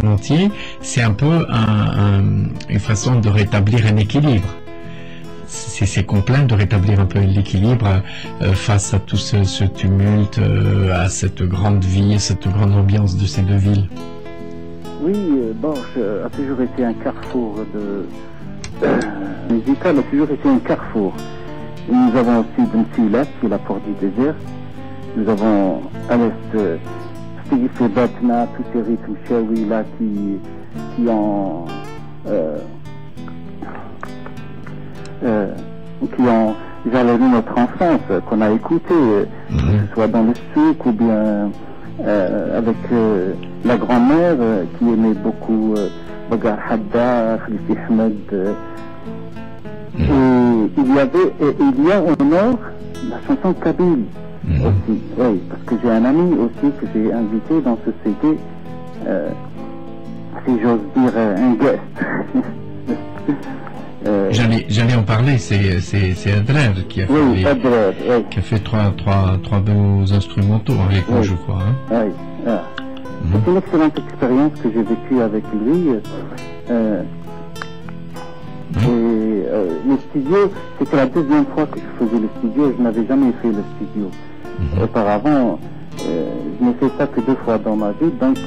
entier, c'est un peu une façon de rétablir un équilibre. C'est complet de rétablir un peu l'équilibre face à tout ce tumulte, à cette grande vie, à cette grande ambiance de ces deux villes. Oui, Borges a toujours été un carrefour musical, a toujours été un carrefour. Et nous avons aussi Bensouila, qui est la porte du désert. Nous avons à l'est Stéphane Batna, tous ces rythmes Shawi là qui ont jalonné notre enfance, qu'on a écouté, que ce soit dans le souk ou bien avec la grand-mère qui aimait beaucoup Bagar Hadda, Khalifi Ahmed. Et il y a au nord la chanson Kabyle aussi, oui, parce que j'ai un ami aussi que j'ai invité dans ce CD, si j'ose dire un guest. J'allais en parler, c'est Adrer qui a fait, oui, Adrer, oui. Qui a fait trois beaux instrumentaux avec nous, je crois. Hein. Oui, c'est une excellente expérience que j'ai vécue avec lui. Le studio, c'était la deuxième fois que je faisais le studio, je n'avais jamais fait le studio. Auparavant, je n'ai fait ça que 2 fois dans ma vie, donc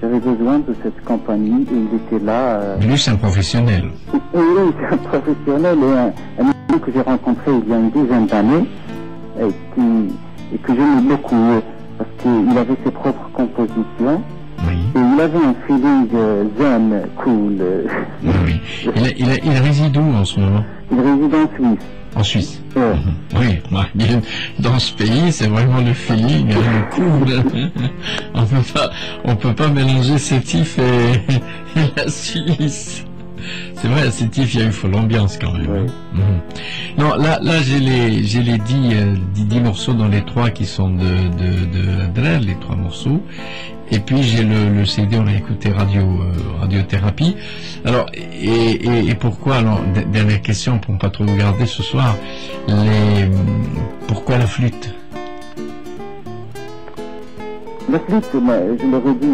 j'avais besoin de cette compagnie et il était là. Lui, c'est un professionnel. Oui, c'est un professionnel et un homme que j'ai rencontré il y a une dizaine d'années et que j'aimais beaucoup parce qu'il avait ses propres compositions. Oui. Et il avait un feeling zen, cool. Oui. Il réside où en ce moment? Il réside en Suisse. En Suisse. Oui, dans ce pays, c'est vraiment le feeling cool. On peut pas mélanger Sétif et la Suisse. C'est vrai, à Sétif, il y a eu folle ambiance quand même. Oui. Non, là, j'ai les 10 morceaux dans les 3 qui sont de Adrer, les 3 morceaux. Et puis j'ai le CD, on a écouté Radiothérapie. Alors, et pourquoi, alors, dernière question pour ne pas trop vous garder ce soir, pourquoi la flûte? La flûte, je l'aurais dit,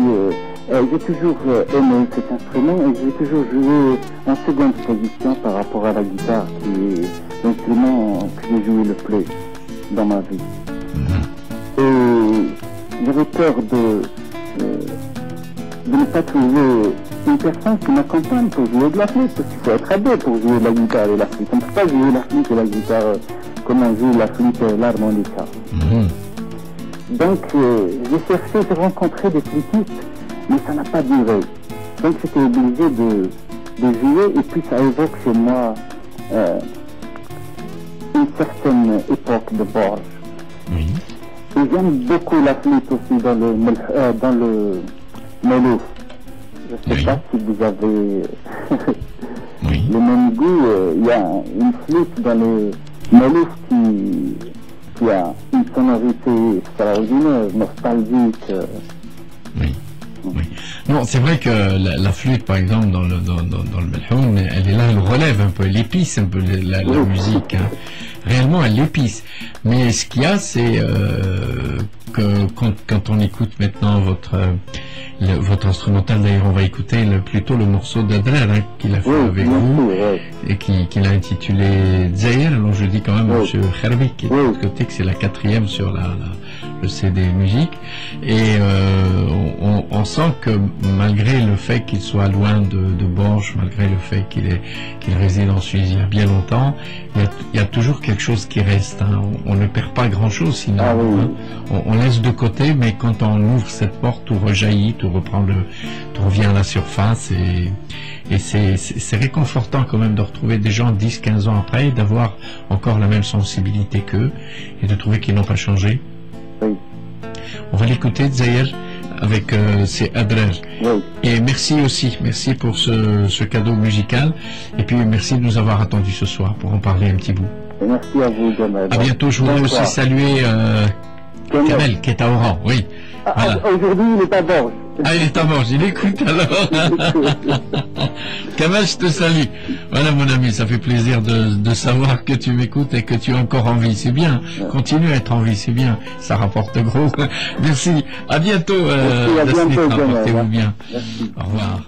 j'ai toujours aimé cet instrument et j'ai toujours joué en seconde position par rapport à la guitare, qui est l'instrument que j'ai joué le plus dans ma vie. Et j'avais peur de ne pas trouver une personne qui m'accompagne pour jouer de la flûte, parce qu'il faut être aidé pour jouer de la guitare et la flûte. On ne peut pas jouer la flûte et la guitare comme on joue la flûte et l'harmonica. Donc j'ai cherché de rencontrer des flûtistes, mais ça n'a pas duré. Donc j'étais obligé de jouer et puis ça évoque chez moi une certaine époque de Borges. Oui. Et j'aime beaucoup la flûte aussi dans le Melouf. Je ne sais pas si vous avez le même goût. Il y a une flûte dans le Melouf qui a une sonorité extraordinaire, nostalgique. Oui. Non, c'est vrai que la flûte, par exemple, dans le Melhoun, elle est là, elle relève un peu, elle épice un peu la musique. Hein. Réellement, elle l'épice. Mais ce qu'il y a, c'est que quand on écoute maintenant votre instrumental, d'ailleurs, on va écouter plutôt le morceau d'Adrer qu'il a fait avec vous et qu'il a intitulé Zahir. Alors je dis quand même Monsieur Kharbi, qui est de l'autre côté, que c'est la 4e sur le CD musique. Et on sent que malgré le fait qu'il soit loin de Borges, malgré le fait qu'il réside en Suisse il y a bien longtemps, il y a toujours quelque chose qui reste. Hein. On ne perd pas grand-chose sinon. Hein. On laisse de côté, mais quand on ouvre cette porte, tout rejaillit, tout revient à la surface. Et c'est réconfortant quand même de retrouver des gens 10-15 ans après, d'avoir encore la même sensibilité qu'eux et de trouver qu'ils n'ont pas changé. Oui. On va l'écouter, Zahir, avec c'est Adrer. Oui. Et merci aussi, merci pour ce cadeau musical. Et puis merci de nous avoir attendus ce soir pour en parler un petit bout. Et merci à vous, Jamel. À bientôt. Je voudrais aussi saluer Kamel qui est à Oran. Oui. Voilà. Aujourd'hui, il est à Borges. Ah, il est en manche, il écoute alors. Kamal, je te salue. Voilà mon ami, ça fait plaisir de savoir que tu m'écoutes et que tu es encore en vie, c'est bien. Continue à être en vie, c'est bien. Ça rapporte gros. Merci. À bientôt. Merci, à bientôt, Portez-vous bien. Merci. Au revoir.